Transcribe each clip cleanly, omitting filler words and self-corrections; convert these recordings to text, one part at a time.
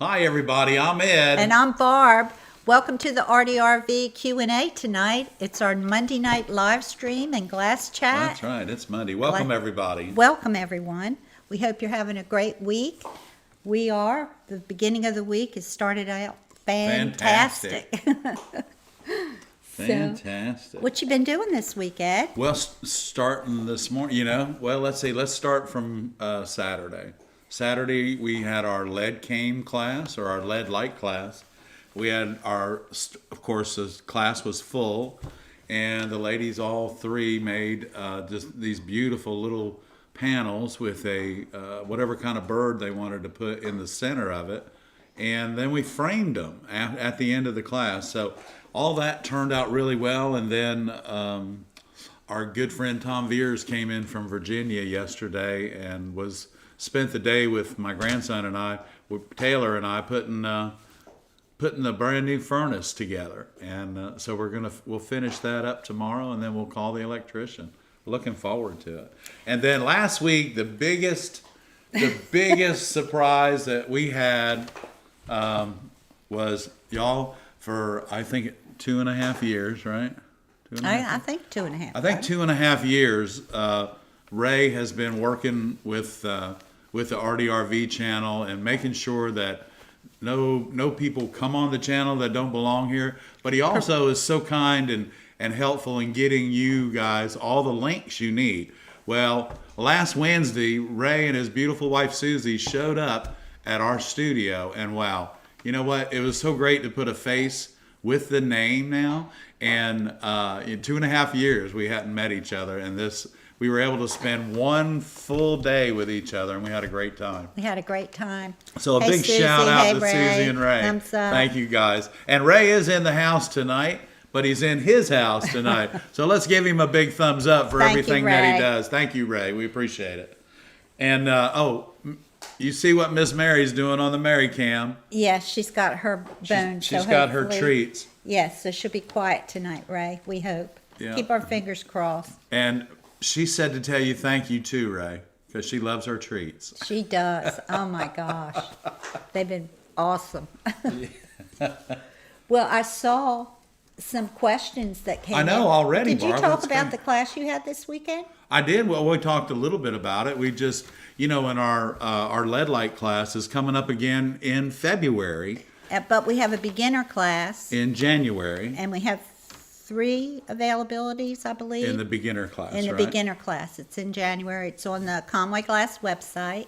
Hi everybody, I'm Ed. And I'm Barb. Welcome to the ARTyRV Q&A tonight. It's our Monday night live stream and glass chat. That's right, it's Monday. Welcome everybody. Welcome everyone. We hope you're having a great week. We are. The beginning of the week has started out fantastic. Fantastic. What you been doing this week, Ed? Well, starting this morning, let's start from Saturday. Saturday we had our lead came class, or our lead light class. We had of course, the class was full, and the ladies all three made just these beautiful little panels with a whatever kind of bird they wanted to put in the center of it, and then we framed them at the end of the class. So all that turned out really well, and then our good friend Tom Veers came in from Virginia yesterday and spent the day with my grandson and I, with Taylor and I, putting the brand new furnace together, and so we'll finish that up tomorrow, and then we'll call the electrician. Looking forward to it. And then last week, the biggest surprise that we had was, y'all, for I think 2.5 years, right? I think 2.5. I think 2.5 years. Ray has been working with the ARTyRV channel and making sure that no people come on the channel that don't belong here. But he also is so kind and helpful in getting you guys all the links you need. Well, last Wednesday, Ray and his beautiful wife Susie showed up at our studio, and wow, you know what? It was so great to put a face with the name now. And in 2.5 years, we hadn't met each other, and we were able to spend one full day with each other, and we had a great time. We had a great time. So a hey, big Susie, shout out to Ray. Susie and Ray. Thumbs up. Thank you guys. And Ray is in the house tonight, but he's in his house tonight. So let's give him a big thumbs up for everything that he does. Thank you, Ray. We appreciate it. And you see what Miss Mary's doing on the Mary Cam? Yes, she's got her bones. She's got her treats. Yes, so she'll be quiet tonight, Ray. We hope. Yeah. Keep our fingers crossed. And she said to tell you thank you too, Ray, because she loves her treats. She does. Oh my gosh. They've been awesome. Well, I saw some questions that came in. I know already, Did you Barb, talk about the class you had this weekend? I did. Well, we talked a little bit about it. We just, in our lead light class is coming up again in February. But we have a beginner class. In January. And we have 3 availabilities, I believe. In the beginner class, In the beginner class. It's in January. It's on the Conway Glass website.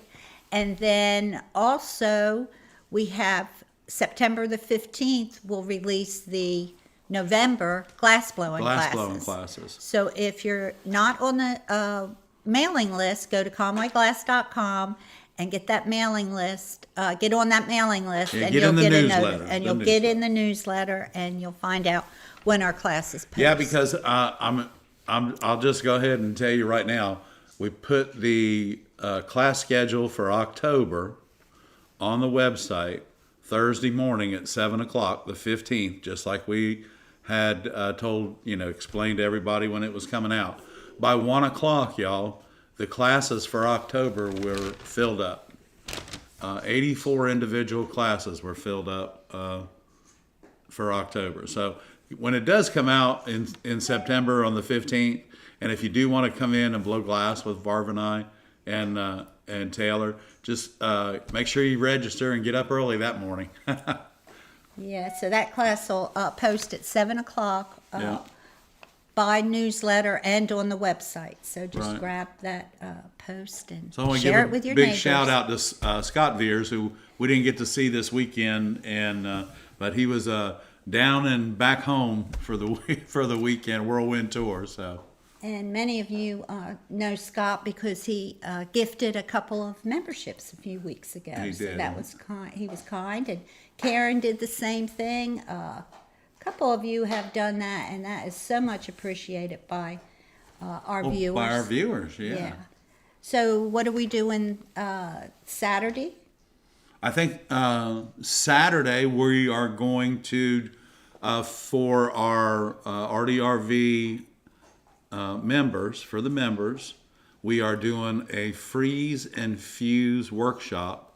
And then also we have September the 15th, we'll release the November glass blowing classes. So if you're not on the mailing list, go to conwayglass.com and get that mailing list. Get on that mailing list, and you'll get a notice. And you'll get in the newsletter, and you'll find out when our classes post. Yeah, because I'll just go ahead and tell you right now. We put the class schedule for October on the website Thursday morning at 7 o'clock, the 15th, just like we had explained to everybody when it was coming out. By 1 o'clock, y'all, the classes for October were filled up. 84 individual classes were filled up for October. So when it does come out in September on the 15th, and if you do want to come in and blow glass with Barb and I and Taylor, just make sure you register and get up early that morning. Yeah, so that class will post at 7 o'clock. Yeah. By newsletter and on the website. So just grab that post and So share it with your neighbors. Big shout out to Scott Veers, who we didn't get to see this weekend, but he was down and back home for the weekend whirlwind tour. So. And many of you know Scott because he gifted a couple of memberships a few weeks ago. He did. So that was kind. He was kind, and Karen did the same thing. Couple of you have done that, and that is so much appreciated by our viewers. By our viewers, yeah. So what are we doing Saturday? I think Saturday we are going to, for our ARTyRV members, for the members, we are doing a freeze and fuse workshop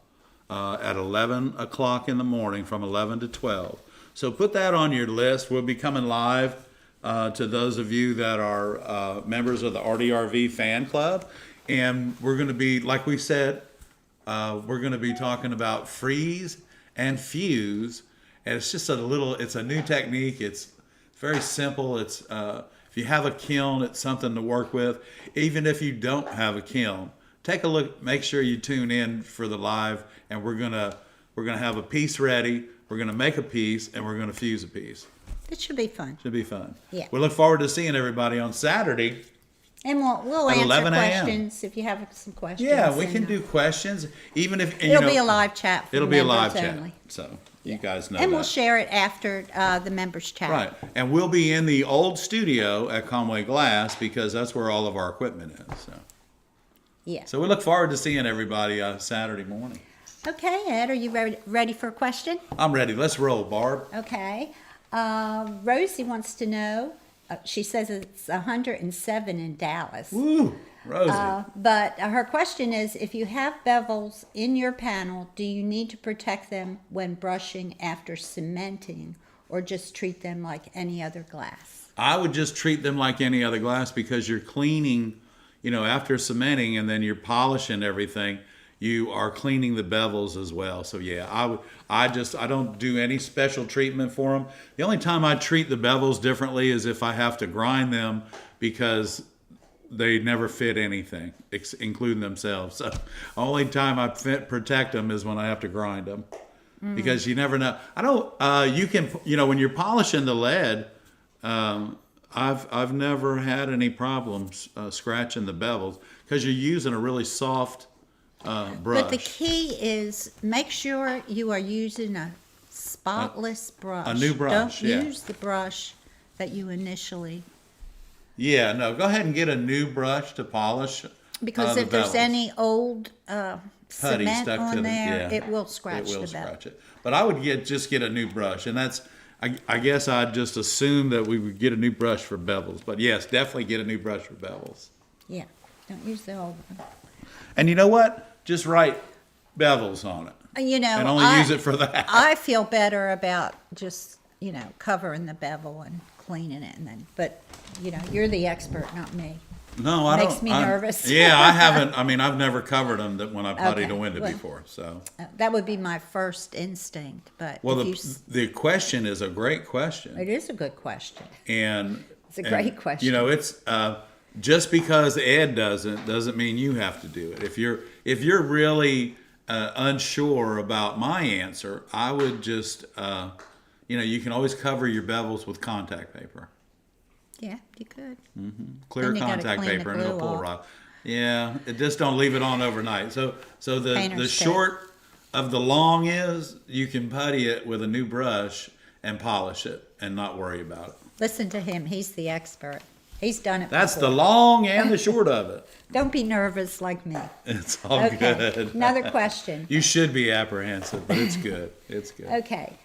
at 11 o'clock in the morning from 11 to 12. So put that on your list. We'll be coming live to those of you that are members of the ARTyRV Fan Club. And we're going to be, like we said, we're going to be talking about freeze and fuse. And it's just it's a new technique. It's very simple. It's if you have a kiln, it's something to work with. Even if you don't have a kiln, take a look. Make sure you tune in for the live, and we're gonna have a piece ready. We're gonna make a piece, and we're gonna fuse a piece. It should be fun. Should be fun. Yeah. We look forward to seeing everybody on Saturday. And we'll At answer 11 a.m. questions if you have some questions. Yeah, we can do questions. Even if and, It'll be a live chat. For it'll be a live members chat. only. So you guys know And that. we'll share it after the members chat. Right. And we'll be in the old studio at Conway Glass because that's where all of our equipment is. So, Yeah. we look forward to seeing everybody Saturday morning. Okay, Ed, are you ready for a question? I'm ready. Let's roll, Barb. Okay. Rosie wants to know, she says it's 107 in Dallas. Woo, Rosie. But her question is, if you have bevels in your panel, do you need to protect them when brushing after cementing, or just treat them like any other glass? I would just treat them like any other glass because you're cleaning, after cementing and then you're polishing everything, you are cleaning the bevels as well. So yeah, I don't do any special treatment for them. The only time I treat the bevels differently is if I have to grind them because they never fit anything, including themselves. So only time I protect them is when I have to grind them, because you never know. I don't. You can. When you're polishing the lead, I've never had any problems scratching the bevels because you're using a really soft brush. But the key is make sure you are using a spotless brush. A new brush. Don't yeah. use the brush that you initially. Yeah, no, go ahead and get a new brush to polish. Because the if there's bevels. any old Putty cement stuck on to there, yeah, it will scratch it will the bevel. scratch it. But I would just get a new brush, and that's I guess I'd just assume that we would get a new brush for bevels. But yes, definitely get a new brush for bevels. Yeah, don't use the old one. And you know what? Just write bevels on it, and only use it for that. I feel better about just covering the bevel and cleaning it, and then. But you're the expert, not me. No, I don't. Makes me nervous. Yeah, I haven't. I mean, I've never covered them when I puttied Okay, a window well, before. So, That would be my first instinct, but well, if the question is a great question, it is a good question. and It's a great question. It's just because Ed doesn't mean you have to do it. If you're really unsure about my answer, I would just you can always cover your bevels with contact paper. Yeah, you could. Clear Then you gotta contact clean the paper and it'll glue pull off. right. Yeah, just don't leave it on overnight. So the Painter's tip. short of the long is you can putty it with a new brush and polish it and not worry about it. Listen to him. He's the expert. He's done it That's before. the long and the short of it. Don't be nervous like me. It's all Okay, good. another question. You should be apprehensive, but it's good. It's good. Okay.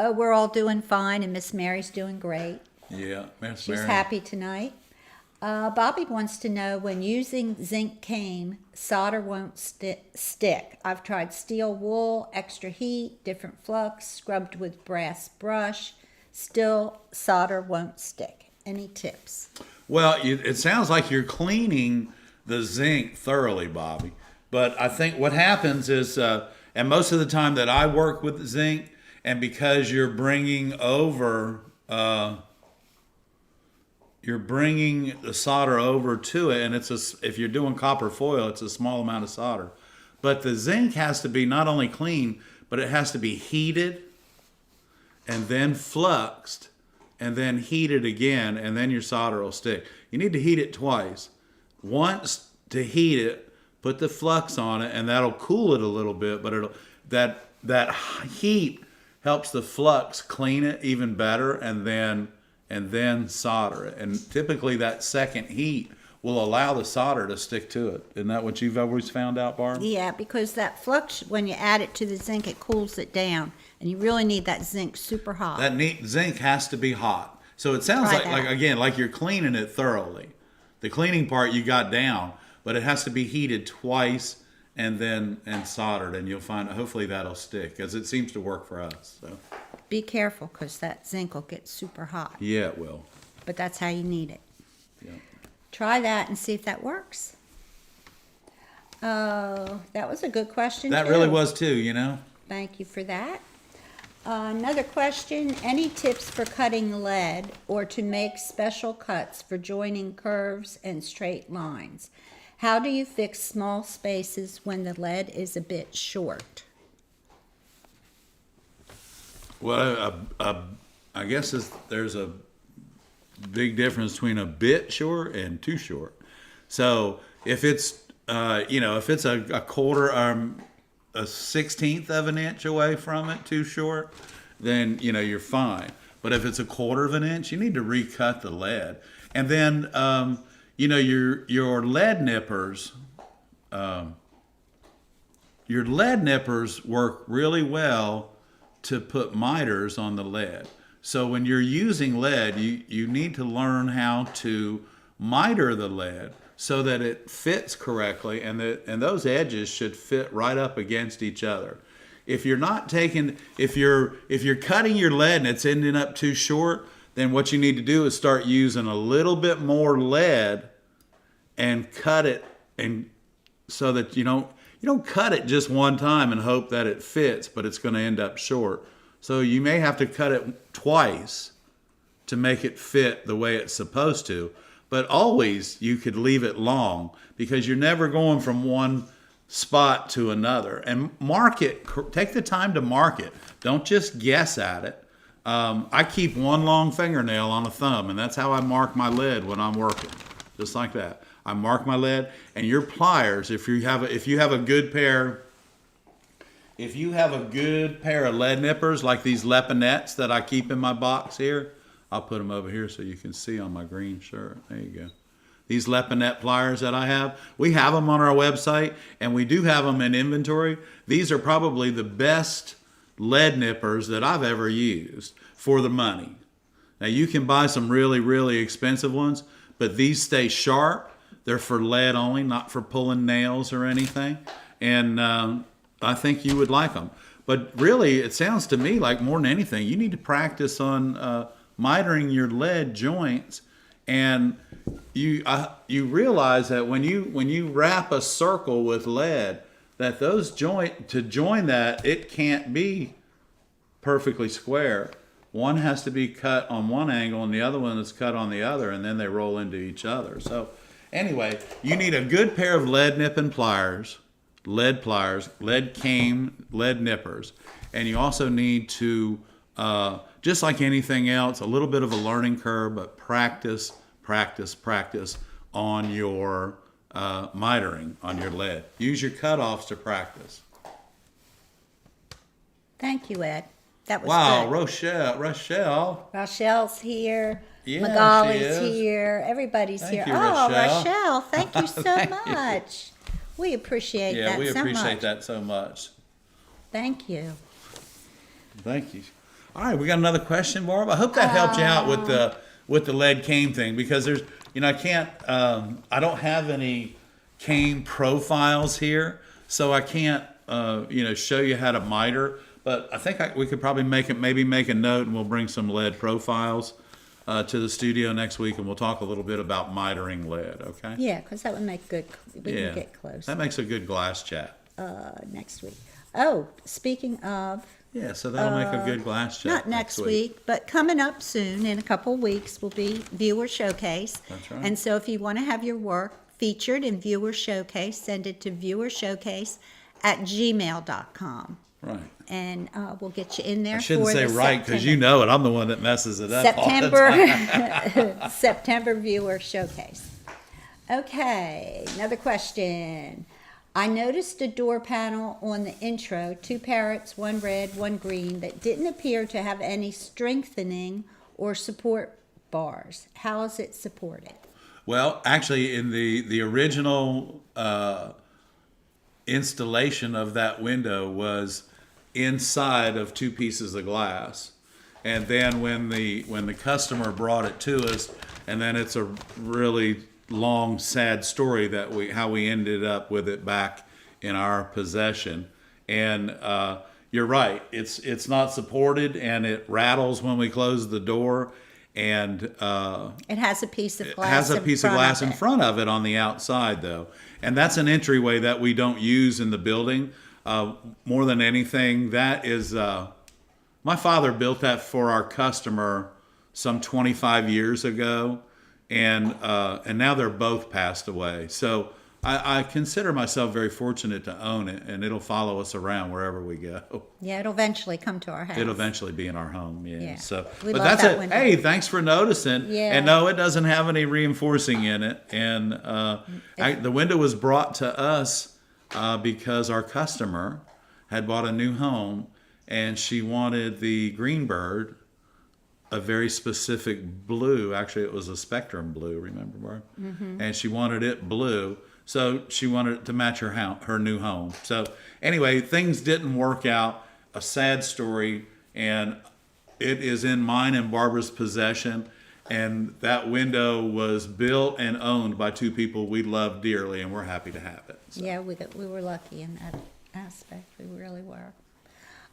We're all doing fine, and Miss Mary's doing great. Yeah, Miss She's Mary. happy tonight. Bobby wants to know, when using zinc cane, solder won't stick. I've tried steel wool, extra heat, different flux, scrubbed with brass brush. Still, solder won't stick. Any tips? Well, it sounds like you're cleaning the zinc thoroughly, Bobby. But I think what happens is, and most of the time that I work with zinc, and because you're bringing over, you're bringing the solder over to it, and if you're doing copper foil, it's a small amount of solder. But the zinc has to be not only clean, but it has to be heated, and then fluxed, and then heated again, and then your solder will stick. You need to heat it twice. Once to heat it, put the flux on it, and that'll cool it a little bit, but that heat helps the flux clean it even better, and then solder it. And typically that second heat will allow the solder to stick to it. Isn't that what you've always found out, Barb? Yeah, because that flux, when you add it to the zinc, it cools it down. And you really need that zinc super hot. That zinc has to be hot. So it sounds Try that. like you're cleaning it thoroughly. The cleaning part you got down, but it has to be heated twice and soldered, and you'll find hopefully that'll stick, because it seems to work for us. So Be careful, because that zinc will get super hot. yeah, it will. But that's how you need it. Yeah. Try that and see if that works. Oh, that was a good question. That too. really was too, you know. Thank you for that. Another question, any tips for cutting lead or to make special cuts for joining curves and straight lines? How do you fix small spaces when the lead is a bit short? Well, I guess there's a big difference between a bit short and too short. So if it's if it's a quarter, a 1/16 of an inch away from it, too short, then you're fine. But if it's a quarter of an inch, you need to recut the lead. And then your lead nippers, work really well to put miters on the lead. So when you're using lead, you need to learn how to miter the lead so that it fits correctly, and those edges should fit right up against each other. If you're cutting your lead and it's ending up too short, then what you need to do is start using a little bit more lead and cut it, and so that you don't cut it just one time and hope that it fits, but it's going to end up short. So you may have to cut it twice to make it fit the way it's supposed to. But always you could leave it long, because you're never going from one spot to another. And mark it. Take the time to mark it. Don't just guess at it. I keep one long fingernail on a thumb, and that's how I mark my lead when I'm working. Just like that. I mark my lead, and your pliers, if you have a good pair of lead nippers like these Leponettes that I keep in my box here, I'll put them over here so you can see on my green shirt. There you go. These Leponette pliers that I have, we have them on our website, and we do have them in inventory. These are probably the best lead nippers that I've ever used for the money. Now you can buy some really, really expensive ones, but these stay sharp. They're for lead only, not for pulling nails or anything. And I think you would like them. But really, it sounds to me like more than anything, you need to practice on mitering your lead joints, and you realize that when you wrap a circle with lead, that to join that, it can't be perfectly square. One has to be cut on one angle and the other one is cut on the other, and then they roll into each other. So anyway, you need a good pair of lead nipping pliers, lead cane, lead nippers, and you also need to just like anything else, a little bit of a learning curve, but practice on your mitering on your lead. Use your cutoffs to practice. Thank you, Ed. That was Wow, good. Rochelle. Rochelle's here. Yeah, Magali's she is. here. Everybody's Thank here. you, Oh, Rochelle. Rochelle, thank you so Thank you. much. We appreciate Yeah, that we so appreciate much. that so much. Thank you. Thank you. All right, we got another question, Barb. I hope that helped you out with the lead cane thing, because there's I don't have any cane profiles here, so I can't show you how to miter. But I think we could probably make a note, and we'll bring some lead profiles to the studio next week, and we'll talk a little bit about mitering lead. Okay? Yeah, because that would make good. We can get close That makes a good glass chat. next week. Oh, speaking of, Yeah, so that'll make a good glass chat. not next week, but coming up soon, in a couple of weeks, will be Viewer Showcase. That's right. And so if you want to have your work featured in Viewer Showcase, send it to viewershowcase@gmail.com. Right. And we'll get you in there. I shouldn't for say the right, because September- you know it. I'm the one that messes it up all the time. September Viewer Showcase. Okay, another question. I noticed a door panel on the intro, 2 parrots, 1 red, 1 green, that didn't appear to have any strengthening or support bars. How is it supported? Well, actually, in the original installation of that window was inside of 2 pieces of glass, and then when the customer brought it to us, and then it's a really long, sad story that how we ended up with it back in our possession. And you're right, it's not supported, and it rattles when we close the door. And It has a piece of glass. it has a piece of glass in front of it on the outside, though, and that's an entryway that we don't use in the building. More than anything, that is my father built that for our customer some 25 years ago, and now they're both passed away. So I consider myself very fortunate to own it, and it'll follow us around wherever we go. Yeah, it'll eventually come to our house. It'll eventually be in our home. Yeah. Yeah. So, We but love that's that it. window. Hey, thanks for noticing. Yeah. And no, it doesn't have any reinforcing in it. And the window was brought to us because our customer had bought a new home, and she wanted the Greenbird, a very specific blue. Actually, it was a spectrum blue. Remember, Barb? Mm-hmm. And she wanted it blue. So she wanted it to match her new home. So anyway, things didn't work out. A sad story, and it is in mine and Barbara's possession. And that window was built and owned by two people we love dearly, and we're happy to have it. So. Yeah, we were lucky in that aspect. We really were.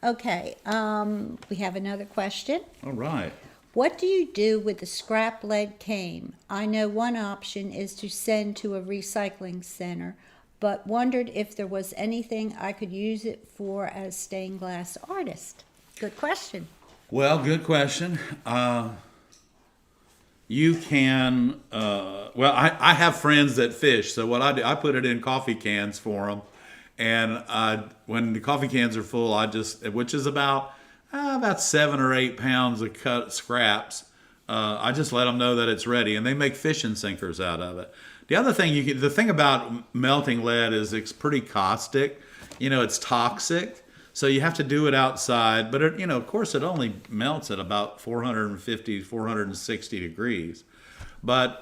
Okay, we have another question. All right. What do you do with the scrap lead cane? I know one option is to send to a recycling center, but wondered if there was anything I could use it for as stained glass artist. Good question. Well, good question. You can, I have friends that fish, so what I do, I put it in coffee cans for them, and when the coffee cans are full, which is about 7 or 8 pounds of cut scraps, I just let them know that it's ready, and they make fishing sinkers out of it. The other thing the thing about melting lead is it's pretty caustic. It's toxic. So you have to do it outside, but of course it only melts at about 450, 460 degrees. But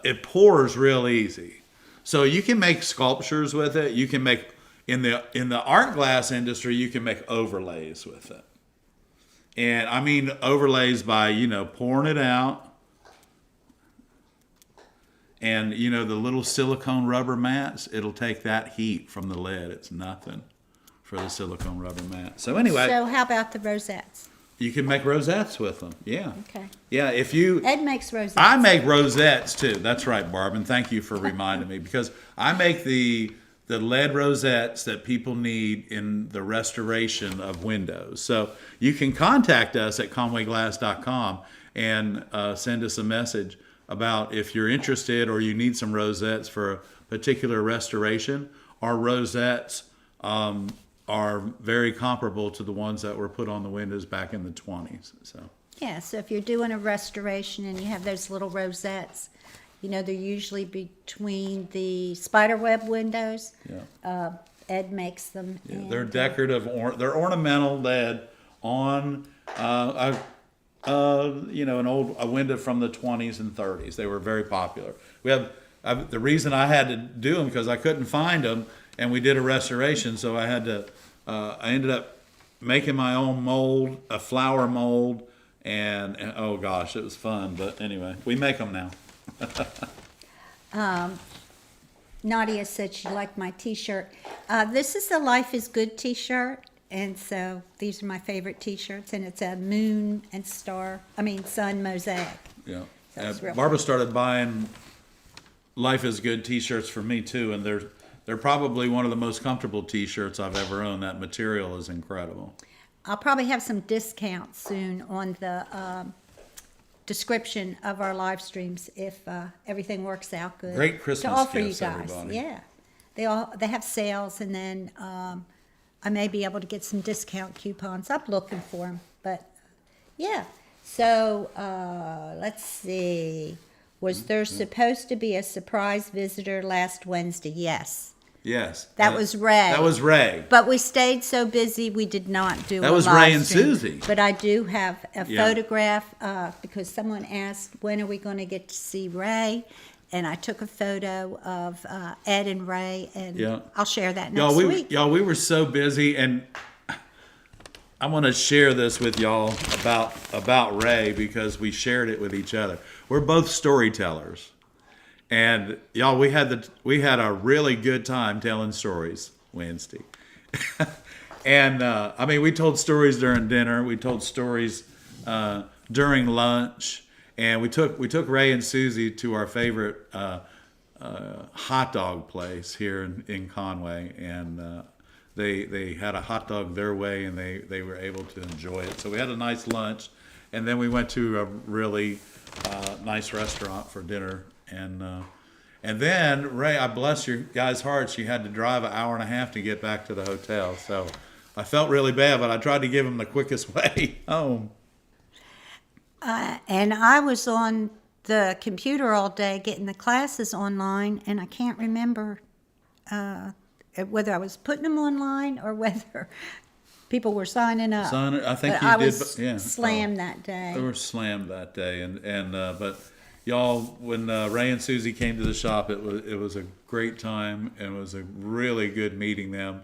it pours real easy. So you can make sculptures with it. You can make, in the art glass industry, you can make overlays with it. And I mean overlays by, pouring it out. And, the little silicone rubber mats, it'll take that heat from the lead. It's nothing for the silicone rubber mat. So anyway. So how about the rosettes? You can make rosettes with them. Yeah. Okay. Yeah, if you... Ed makes rosettes. I make rosettes too. That's right, Barb, and thank you for reminding me, because I make the lead rosettes that people need in the restoration of windows. So you can contact us at conwayglass.com and send us a message about if you're interested or you need some rosettes for a particular restoration. Our rosettes are very comparable to the ones that were put on the windows back in the 20s. So Yeah, so if you're doing a restoration and you have those little rosettes, they're usually between the spiderweb windows. yeah, Ed makes them. yeah, they're decorative. They're ornamental lead on a window from the 20s and 30s. They were very popular. The reason I had to do them because I couldn't find them, and we did a restoration, so I had to. I ended up making my own mold, a flower mold, and oh gosh, it was fun. But anyway, we make them now. Nadia said she liked my T-shirt. This is the Life is Good T-shirt, and so these are my favorite T-shirts, and it's a moon and sun mosaic. Yeah, So it's real Barbara started buying Life is Good T-shirts for me too, and they're probably one of the most comfortable T-shirts I've ever owned. That material is incredible. I'll probably have some discounts soon on the description of our live streams if everything works out good. Great Christmas to offer gifts, you guys. everybody. Yeah, they have sales, and then I may be able to get some discount coupons. I'm looking for them, but yeah. So let's see. Was there supposed to be a surprise visitor last Wednesday? Yes. Yes. That was Ray. That was Ray. But we stayed so busy we did not do That a was live Ray and stream. Susie. But I do have a Yeah. photograph because someone asked, when are we going to get to see Ray? And I took a photo of Ed and Ray, and Yeah. I'll share that next week. We were so busy, and I want to share this with y'all about Ray because we shared it with each other. We're both storytellers, and y'all, we had a really good time telling stories. Wednesday. And I mean, we told stories during dinner. We told stories during lunch, and we took Ray and Susie to our favorite hot dog place here in Conway, and they had a hot dog their way, and they were able to enjoy it. So we had a nice lunch, and then we went to a really nice restaurant for dinner, and then Ray, I bless your guys' hearts, you had to drive an hour and a half to get back to the hotel. So I felt really bad, but I tried to give him the quickest way home. And I was on the computer all day getting the classes online, and I can't remember whether I was putting them online or whether people were signing up. I think but you I did. was Yeah, slammed that day. They were slammed that day, and but y'all, when Ray and Susie came to the shop, it was a great time, and it was a really good meeting them.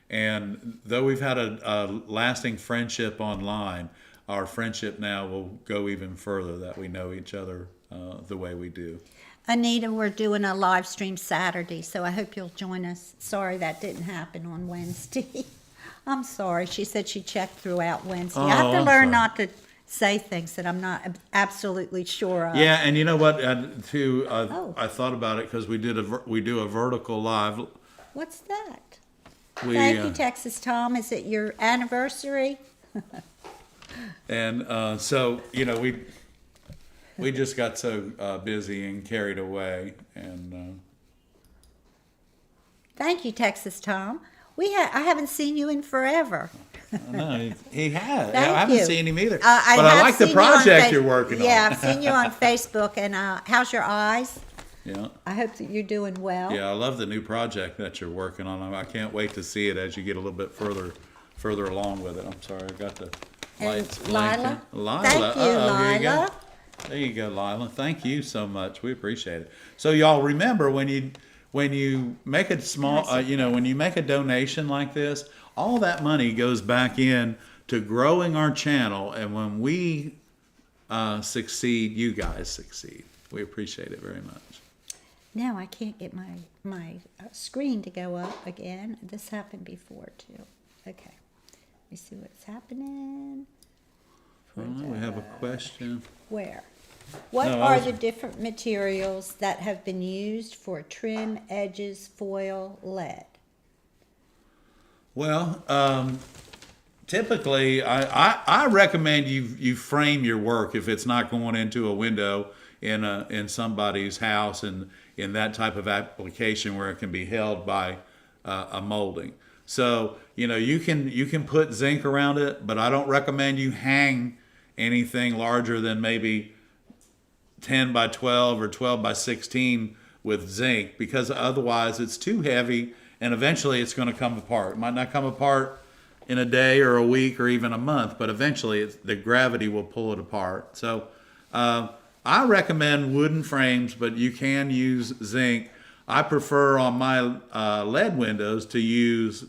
And though we've had a lasting friendship online, our friendship now will go even further, that we know each other the way we do. Anita, we're doing a live stream Saturday, so I hope you'll join us. Sorry that didn't happen on Wednesday. I'm sorry. She said she checked throughout Wednesday. I have to learn not to say things that I'm not absolutely sure of. Yeah, and you know what? I thought about it because we do a vertical live. What's that? Thank you, Texas Tom. Is it your anniversary? And so we just got so busy and carried away, and thank you, Texas Tom. I haven't seen you in forever. no, he has. Thank I haven't you. seen him either. But I like the project you're working on. Yeah, I've seen you on Facebook. And how's your eyes? Yeah. I hope that you're doing well. Yeah, I love the new project that you're working on. I can't wait to see it as you get a little bit further along with it. I'm sorry, I got the lights blinking. Lila. Thank you, Here you go. Lila. There you go, Lila. Thank you so much. We appreciate it. So y'all remember when you make a small, when you make a donation like this, all that money goes back in to growing our channel. And when we succeed, you guys succeed. We appreciate it very much. Now I can't get my screen to go up again. This happened before too. Okay. Let me see what's happening. We have a question. Where? What the different materials that have been used for trim, edges, foil, lead? Well, typically, I recommend you frame your work if it's not going into a window in somebody's house and in that type of application where it can be held by a molding. So you can put zinc around it, but I don't recommend you hang anything larger than maybe 10 by 12 or 12 by 16 with zinc, because otherwise it's too heavy and eventually it's going to come apart. It might not come apart in a day or a week or even a month, but eventually the gravity will pull it apart. So I recommend wooden frames, but you can use zinc. I prefer on my lead windows to use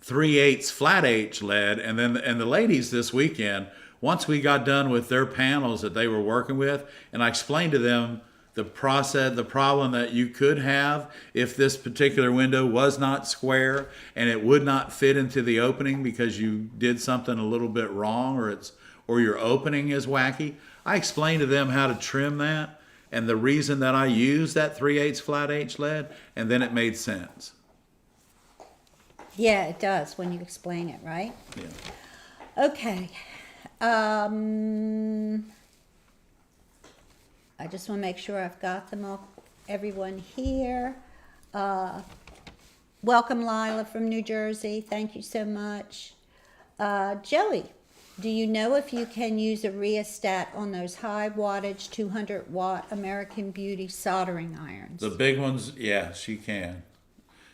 3/8 flat H lead, and the ladies this weekend, once we got done with their panels that they were working with, and I explained to them the problem that you could have if this particular window was not square and it would not fit into the opening because you did something a little bit wrong, or your opening is wacky. I explained to them how to trim that and the reason that I used that 3/8 flat H lead, and then it made sense. Yeah, it does when you explain it, right? Yeah. Okay. I just want to make sure I've got them all, everyone here. Welcome, Lila from New Jersey. Thank you so much. Joey, do you know if you can use a rheostat on those high wattage 200 watt American Beauty soldering irons? The big ones, yeah, she can.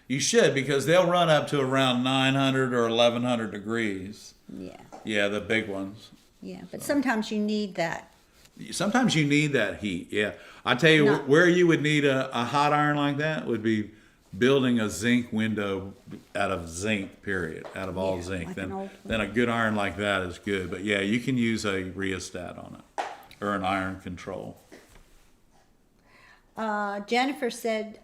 You should, because they'll run up to around 900 or 1100 degrees. Yeah. Yeah, the big ones. Yeah, but sometimes you need that. Sometimes you need that heat, yeah. I tell you, where you would need a hot iron like that would be building a zinc window out of zinc, period, out of all zinc. Like then a good iron like that is good. But yeah, you can use a rheostat on it, or an iron control. Jennifer said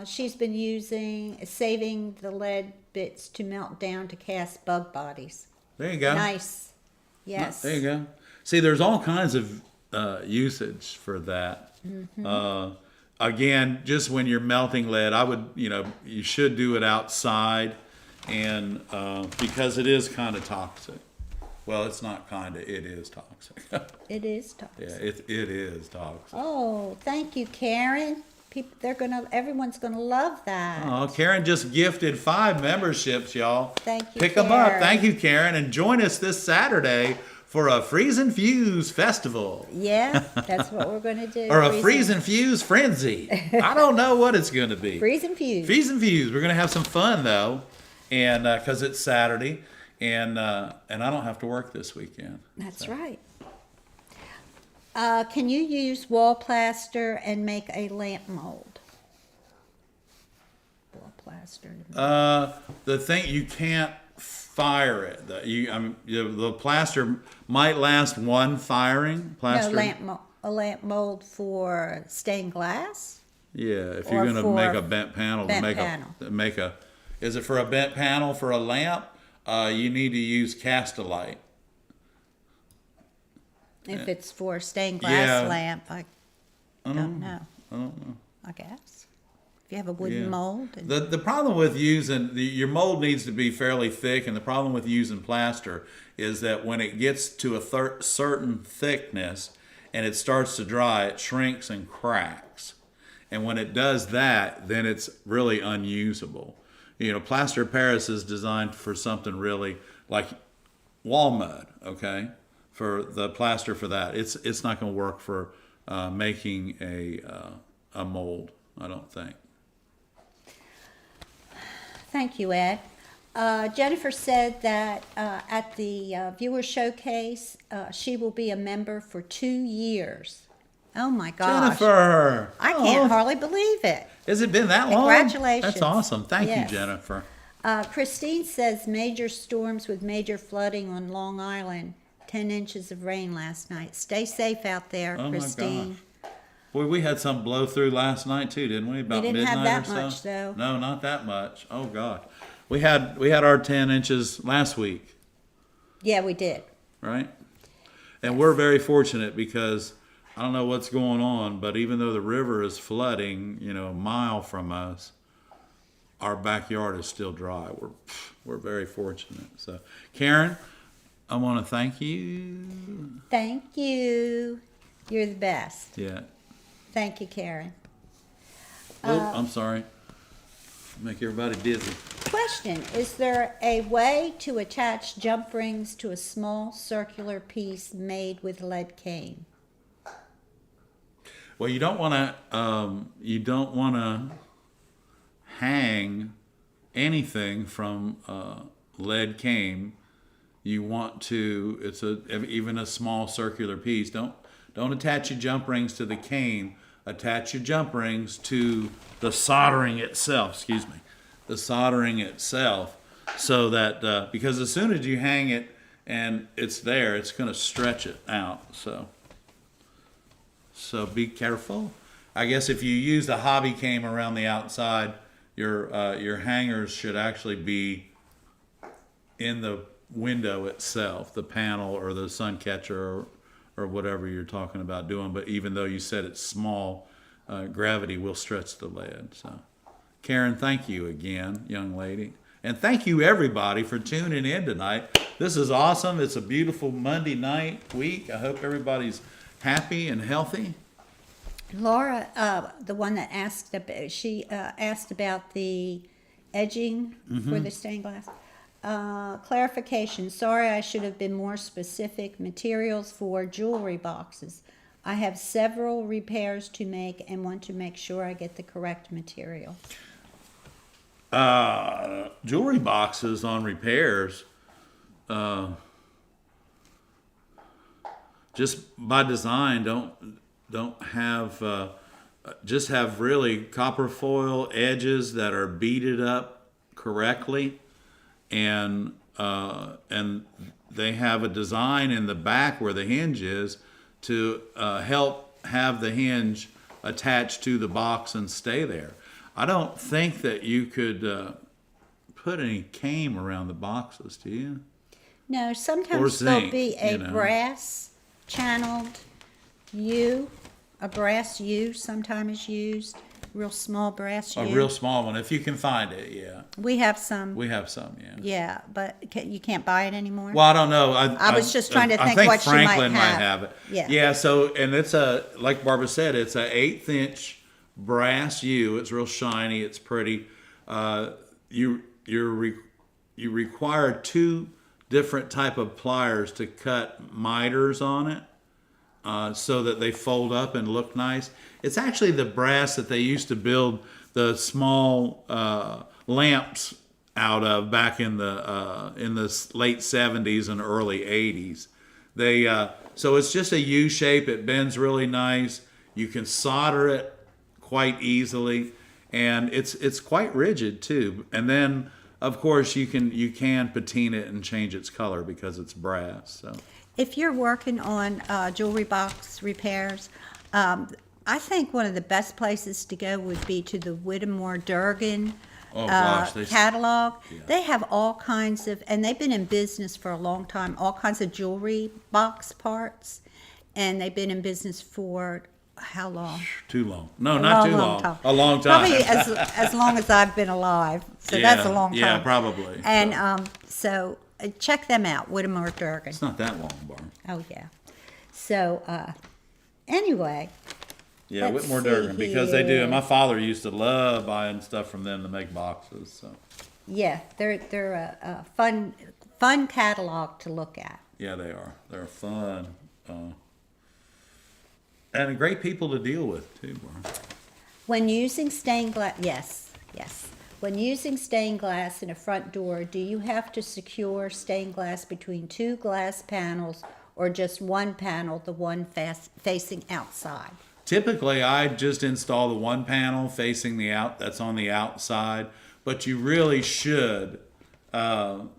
she's been saving the lead bits to melt down to cast bug bodies. There you go. Nice. Yes. There you go. See, there's all kinds of usage for that. Again, just when you're melting lead, I would, you should do it outside, and because it is kind of toxic. Well, it's not kind of, it is toxic. It is toxic. Yeah, it is toxic. Oh, thank you, Karen. Everyone's gonna love that. Oh, Karen just gifted 5 memberships, y'all. Thank you, Pick them up. Karen. Thank you, Karen, and join us this Saturday for a Freeze and Fuse festival. Yeah, that's what we're gonna do. Or a Freeze and Fuse frenzy. I don't know what it's going to be. Freeze and Fuse. Freeze and Fuse. We're going to have some fun though, and because it's Saturday, and I don't have to work this weekend. That's right. Can you use wall plaster and make a lamp mold? Wall plaster. The thing, you can't fire it. The plaster might last one firing. Plaster. No, a lamp mold for stained glass. Yeah, if you're going to make a bent panel, is it for a bent panel for a lamp? You need to use Castilite. If it's for a stained glass lamp, I don't know. I don't know. I guess. If you have a wooden mold. The problem with using, your mold needs to be fairly thick, and the problem with using plaster is that when it gets to a certain thickness and it starts to dry, it shrinks and cracks. And when it does that, then it's really unusable. Plaster Paris is designed for something really like wall mud, okay? For the plaster for that. It's not going to work for making a mold, I don't think. Thank you, Ed. Jennifer said that at the viewer showcase, she will be a member for 2 years. Oh my gosh. Jennifer! I can't hardly believe it. Has it been that long? Congratulations. That's awesome. Thank Yes. you, Jennifer. Christine says major storms with major flooding on Long Island. 10 inches of rain last night. Stay safe out there, Oh Christine. my gosh. Boy, we had some blow through last night too, didn't we? About didn't midnight have that or so? much, though. No, not that much. Oh God. We had our 10 inches last week, Yeah, we did. right? And we're very fortunate because I don't know what's going on, but even though the river is flooding, a mile from us, our backyard is still dry. We're very fortunate. So, Karen, I want to thank you. Thank you. You're the best. Yeah. Thank you, Karen. I'm sorry. Make everybody dizzy. Question, is there a way to attach jump rings to a small circular piece made with lead cane? Well, you don't want to hang anything from lead cane. You want to, even a small circular piece. Don't attach your jump rings to the cane. Attach your jump rings to the soldering itself. The soldering itself, so that because as soon as you hang it and it's there, it's going to stretch it out. So be careful. I guess if you use the hobby cane around the outside, your hangers should actually be in the window itself, the panel or the sun catcher or whatever you're talking about doing. But even though you said it's small, gravity will stretch the lead. So, Karen, thank you again, young lady. And thank you, everybody, for tuning in tonight. This is awesome. It's a beautiful Monday night week. I hope everybody's happy and healthy. Laura, the one that asked, she asked about the edging for the stained glass. Clarification, sorry, I should have been more specific. Materials for jewelry boxes. I have several repairs to make and want to make sure I get the correct material. Jewelry boxes on repairs, just by design, don't have, just have really copper foil edges that are beaded up correctly, and they have a design in the back where the hinge is to help have the hinge attach to the box and stay there. I don't think that you could put any cane around the boxes, do you? No, Or sometimes there'll zinc, be a you know. brass channeled U, a brass U sometimes is used, real small brass U. A real small one, if you can find it, yeah. We have some, We have some, yeah. yeah, but you can't buy it anymore? Well, I don't know. I was just trying to I think what she might Franklin have. it. Yeah. Yeah. So, and it's like Barbara said, it's a 1/8 inch brass U. It's real shiny. It's pretty. You require 2 different type of pliers to cut miters on it, so that they fold up and look nice. It's actually the brass that they used to build the small lamps out of back in the late 70s and early 80s. They so it's just a U shape. It bends really nice. You can solder it quite easily, and it's quite rigid too. And then of course you can patina it and change its color because it's brass. So If you're working on jewelry box repairs, I think one of the best places to go would be to the Whittemore Durgan oh gosh, catalog. Yeah. They have all kinds of, and they've been in business for a long time, all kinds of jewelry box parts. And they've been in business for how long? too long. No, not too long. time. A long time. Probably as long as I've been alive. So that's a long time. Yeah, probably. And so check them out, Whittemore Durgan. It's not that long, Barb. Oh, yeah. So, anyway, Yeah, Let's Whitmore see Durgan, because they do. here. And my father used to love buying stuff from them to make boxes. So yeah, they're a fun catalog to look at. yeah, they are. They're fun, and great people to deal with too, Barb. When using stained glass, yes. When using stained glass in a front door, do you have to secure stained glass between 2 glass panels or just one panel, the one facing outside? Typically, I just install the one panel facing that's on the outside, but you really should, and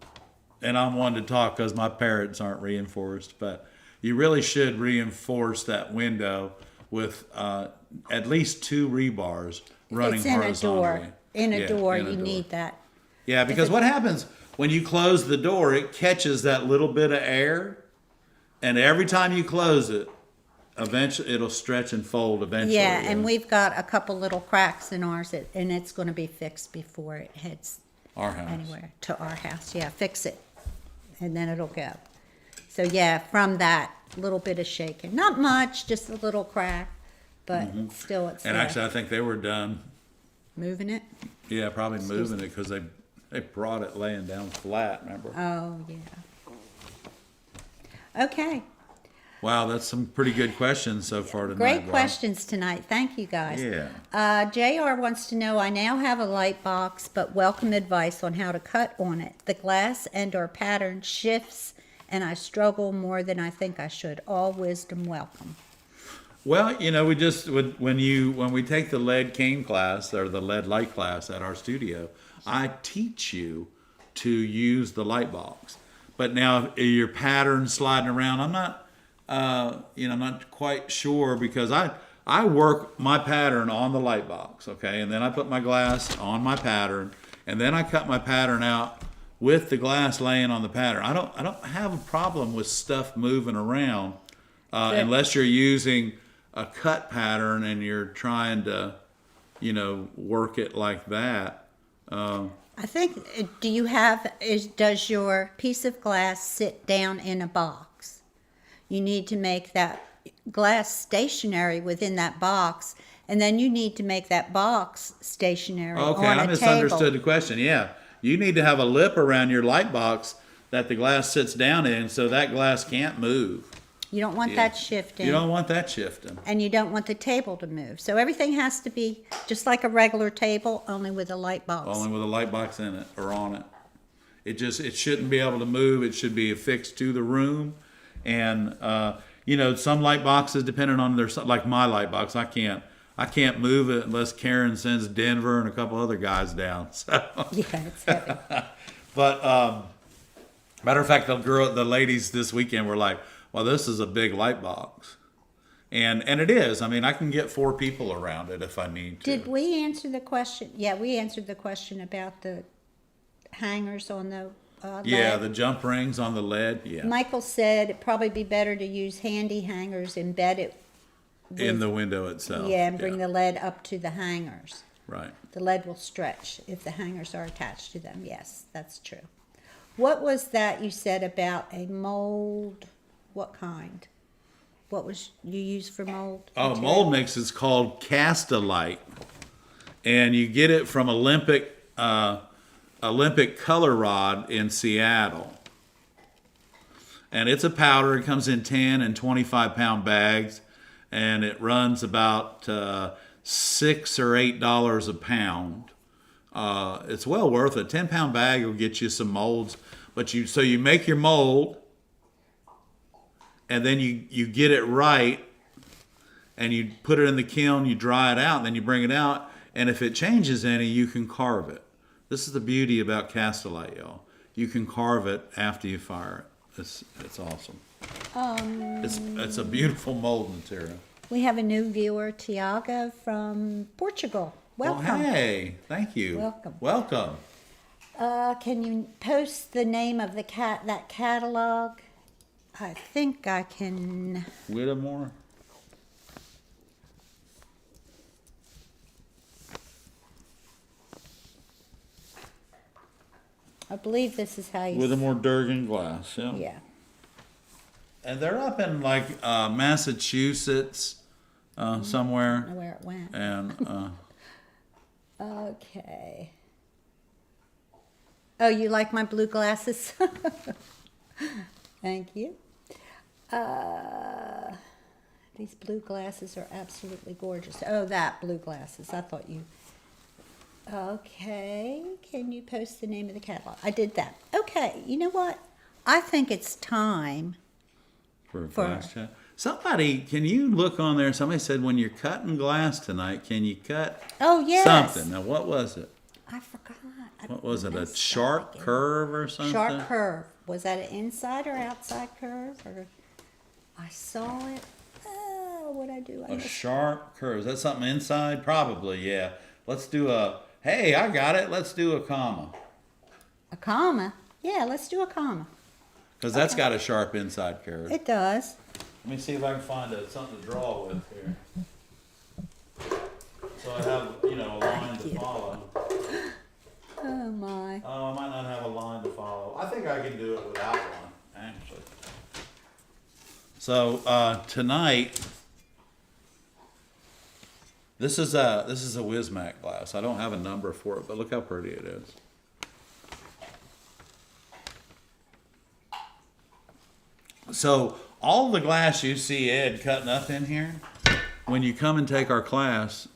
I'm one to talk because my parents aren't reinforced, but you really should reinforce that window with at least 2 rebars running It's in a horizontally. door. In a Yeah, door, in a you door. need that. Yeah, because what happens when you close the door, it catches that little bit of air, and every time you close it, eventually it'll stretch and fold eventually. Yeah, and we've got a couple little cracks in ours, and it's going to be fixed before it heads our house. anywhere to our house. Yeah, fix it, and then it'll go. So yeah, from that little bit of shaking, not much, just a little crack, but still it's And there. actually, I think they were done. Moving it. Yeah, probably moving it because they brought it laying down flat. Remember? Oh yeah. Okay, Wow, that's some pretty good questions so far tonight. great Barb. questions tonight. Thank you guys. Yeah. JR wants to know, I now have a light box, but welcome advice on how to cut on it. The glass and or pattern shifts, and I struggle more than I think I should. All wisdom welcome. Well, we just when we take the lead cane class or the lead light class at our studio, I teach you to use the light box. But now your pattern sliding around, I'm not I'm not quite sure because I work my pattern on the light box, okay, and then I put my glass on my pattern, and then I cut my pattern out with the glass laying on the pattern. I don't have a problem with stuff moving around unless you're using a cut pattern and you're trying to, work it like that. I think, does your piece of glass sit down in a box? You need to make that glass stationary within that box, and then you need to make that box stationary Okay, on I a misunderstood table. the question. Yeah, you need to have a lip around your light box that the glass sits down in so that glass can't move. You don't want Yeah. that shifting. You don't want that shifting. And you don't want the table to move. So everything has to be just like a regular table, only with a light box. Only with a light box in it or on it. It shouldn't be able to move. It should be affixed to the room. And some light boxes, depending on like my light box, I can't move it unless Karen sends Denver and a couple other guys down. So, Yeah, it's heavy. but matter of fact, the ladies this weekend were like, "Well, this is a big light box," And it is. I mean, I can get 4 people around it if I need to. Did we answer the question? Yeah, we answered the question about the hangers on the Yeah, lead. the jump rings on the lead. Yeah, Michael said it'd probably be better to use handy hangers, embed it in the window itself. yeah, and bring the lead up to the hangers. Right. The lead will stretch if the hangers are attached to them. Yes, that's true. What was that you said about a mold? What kind? What was you used for mold? Oh, material? mold mix is called Castalite, and you get it from Olympic Color Rod in Seattle. And it's a powder. It comes in 10 and 25-pound bags, and it runs about $6 or $8 a pound. It's well worth it. 10-pound bag will get you some molds, but so you make your mold, and then you get it right, and you put it in the kiln, you dry it out, and then you bring it out, and if it changes any, you can carve it. This is the beauty about Castalite, y'all. You can carve it after you fire it. It's awesome. It's a beautiful mold material. We have a new viewer, Tiago from Portugal. Welcome. Well, hey, thank you. Welcome. Welcome. Can you post the name of that catalog? I think I can. Whittemore. I believe this is how you. Whittemore Durgan glass. Yeah. Yeah. And they're up in like Massachusetts somewhere. I don't know where it went. And Okay. Oh, you like my blue glasses? Thank you. These blue glasses are absolutely gorgeous. Oh, that blue glasses. I thought you. Okay. Can you post the name of the catalog? I did that. Okay. You know what? I think it's time. for a glass chat. Somebody, can you look on there? Somebody said when you're cutting glass tonight, can you cut Oh, yes. something? Now, what was it? I forgot. What was it? A messed up sharp again. curve or something? Sharp curve. Was that an inside or outside curve? Or I saw it. Oh, what'd I do? A sharp curve. Is that something inside? Probably, yeah. Let's do hey, I got it. Let's do a comma. A comma? Yeah, let's do a comma. Because that's got a sharp inside curve. It does. Let me see if I can find something to draw with here. So I have, a line to follow. Oh, my. Oh, I might not have a line to follow. I think I can do it without one, actually. So tonight, this is a Wismac glass. I don't have a number for it, but look how pretty it is. So all the glass you see Ed cutting up in here, when you come and take our class,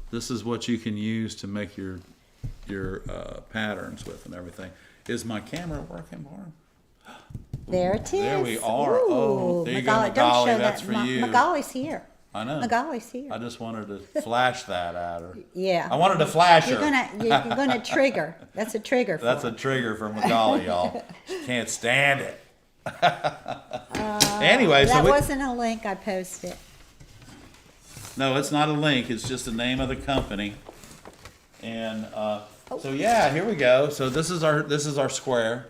this is what you can use to make your patterns with and everything. Is my camera working for him? There it is. There we are. Oh, there you go, Magali. Don't Magali. show That's that. for you. Magali's here. I know. Magali's here. I just wanted to flash that at her. Yeah. I wanted to flash her. You're gonna trigger. That's a trigger. That's a trigger for Magali, y'all. She can't stand it. Anyway, That so wasn't a link I posted. no, it's not a link. It's just the name of the company. And so yeah, here we go. So this is our square.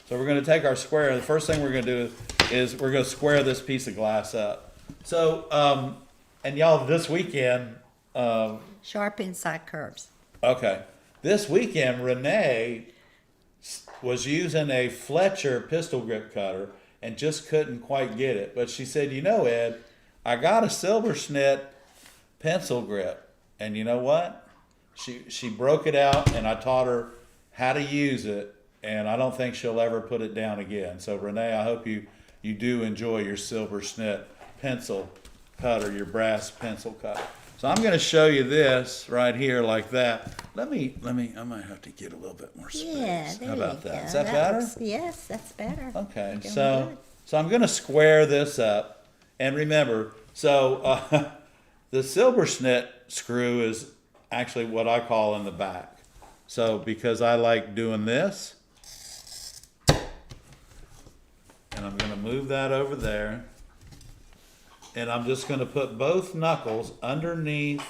So we're going to take our square. The first thing we're going to do is we're going to square this piece of glass up. So and y'all, this weekend. Sharp inside curves. Okay, this weekend Renee was using a Fletcher pistol grip cutter and just couldn't quite get it. But she said, Ed, I got a silver snit pencil grip. And you know what? She broke it out and I taught her how to use it. And I don't think she'll ever put it down again. So Renee, I hope you do enjoy your silver snit pencil cutter, your brass pencil cutter. So I'm going to show you this right here like that. I might have to get a little bit more space. Yeah, there How about you that? go. Is that better? Yes, that's better. Okay, You're doing so good. I'm going to square this up. And remember, so the silver snit screw is actually what I call in the back. So because I like doing this, and I'm going to move that over there. And I'm just gonna put both knuckles underneath,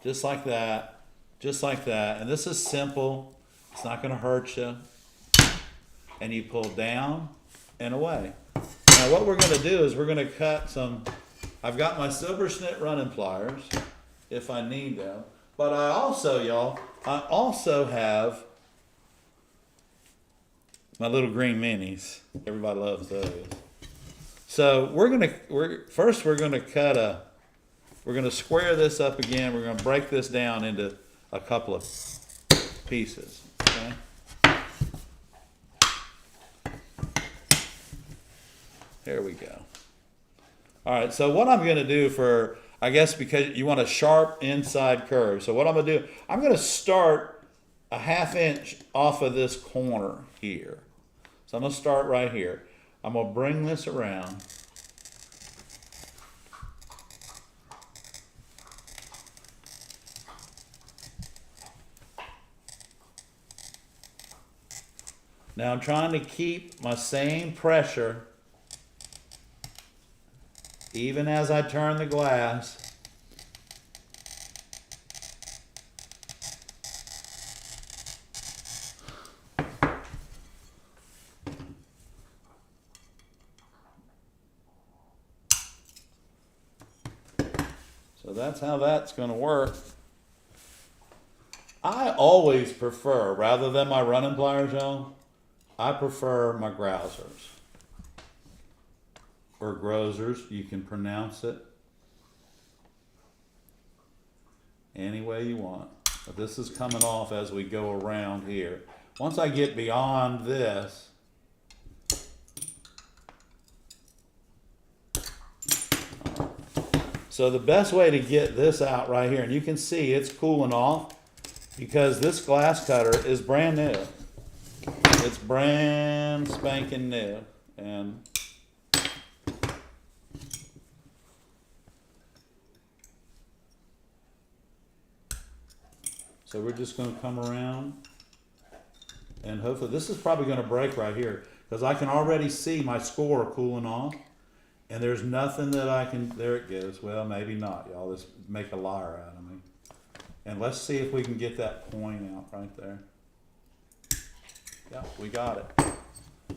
just like that, just like that. And this is simple, it's not gonna hurt you. And you pull down and away. Now what we're gonna do is we're gonna cut some, I've got my silver snit running pliers, if I need them. But I also, y'all, I also have my little green minis. Everybody loves those. So we're gonna square this up again. We're gonna break this down into a couple of pieces. Okay. There we go. All right. So what I'm gonna do for, I guess because you want a sharp inside curve. So what I'm gonna do, I'm gonna start a 1/2 inch off of this corner here. So I'm gonna start right here. I'm gonna bring this around. Now I'm trying to keep my same pressure even as I turn the glass. So that's how that's going to work. I always prefer, rather than my running pliers, y'all, I prefer my grousers. Or grozers, you can pronounce it any way you want. But this is coming off as we go around here. Once I get beyond this, so the best way to get this out right here, and you can see it's cooling off because this glass cutter is brand new. It's brand spanking new. And so we're just going to come around and hopefully, this is probably going to break right here because I can already see my score cooling off and there's nothing that I can, there it goes. Well, maybe not, y'all. Let's make a liar out of me. And let's see if we can get that point out right there. Yeah, we got it.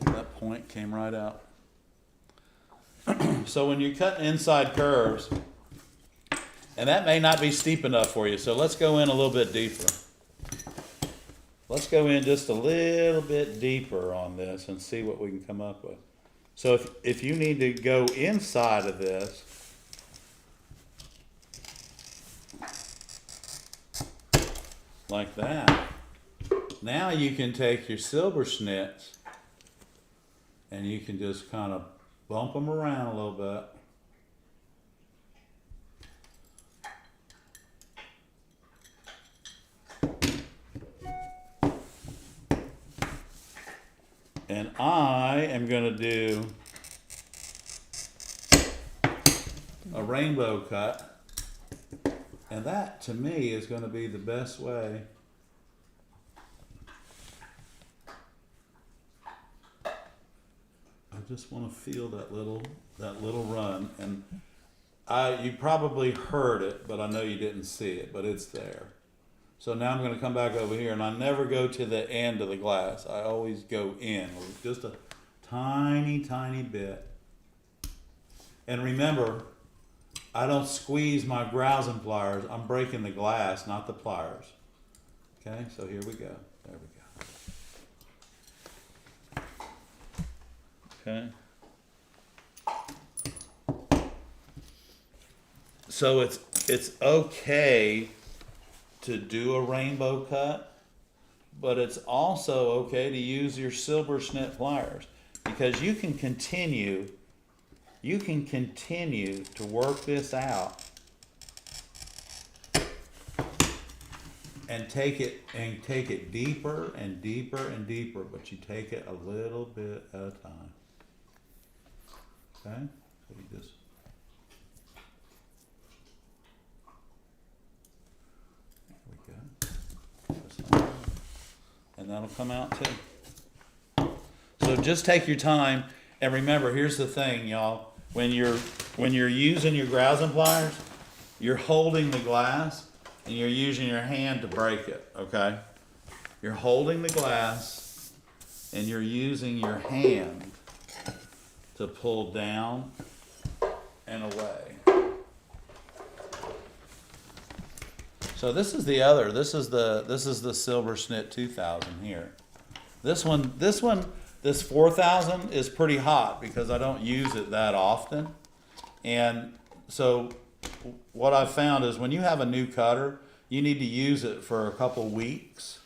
That point came right out. So when you're cutting inside curves, and that may not be steep enough for you, so let's go in a little bit deeper. Let's go in just a little bit deeper on this and see what we can come up with. So if you need to go inside of this, like that, now you can take your silver snits and you can just kind of bump them around a little bit. And I am going to do a rainbow cut. And that, to me, is going to be the best way. I just want to feel that little run. And you probably heard it, but I know you didn't see it, but it's there. So now I'm going to come back over here, and I never go to the end of the glass. I always go in, just a tiny, tiny bit. And remember, I don't squeeze my grousing pliers. I'm breaking the glass, not the pliers. Okay, so here we go. There we go. Okay. So it's okay to do a rainbow cut, but it's also okay to use your silver snit pliers because you can continue to work this out and take it deeper and deeper and deeper, but you take it a little bit at a time. Okay? So you just and that'll come out too. So just take your time, and remember, here's the thing, y'all. when you're using your grousing pliers, you're holding the glass and you're using your hand to break it, okay? You're holding the glass and you're using your hand to pull down and away. So this is the other, this is the Silver Snit 2000 here. This 4000 is pretty hot because I don't use it that often. And so what I've found is when you have a new cutter, you need to use it for a couple weeks